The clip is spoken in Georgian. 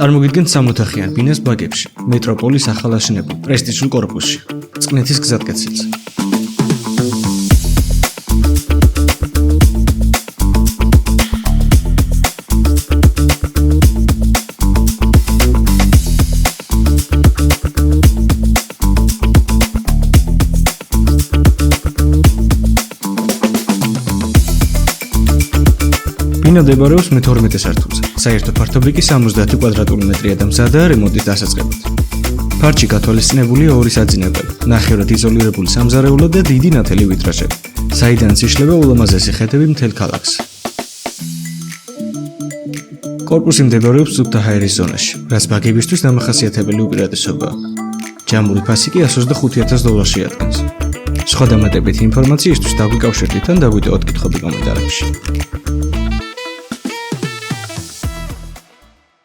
წარმოგიდგენთ 60-ოთახიან ბინას ბაგებში, მეტროპოლის ახალაშენებულ პრესტიჟულ კორპუსში, წყნეთის გზატკეცილზე. ბინა მდებარეობს მე-12 სართულზე. საერთო ფართობი კი 70 კვადრატული მეტრია და მზადაა რემონტის დასაწყებად. ფარჩი გათვალისწინებულია ორი საძინებელი, ნახევრად იზოლირებული სამზარეულო და დიდი ნათელი ვიტრაჟები, საიდანაც იშლება ულამაზესი ხედები მთელ ქალაქს. კორპუსი მდებარეობს სუფთა ჰაერის ზონაში, რაც ბაგებისთვის დამახასიათებელი უპირატესობაა. ჯამური ფასი კი $125,000 ადგენს. სხვა დამატებითი ინფორმაციისთვის დაგვიკავშირდით ან დაგვიტევოთ კითხვები კომენტარებში.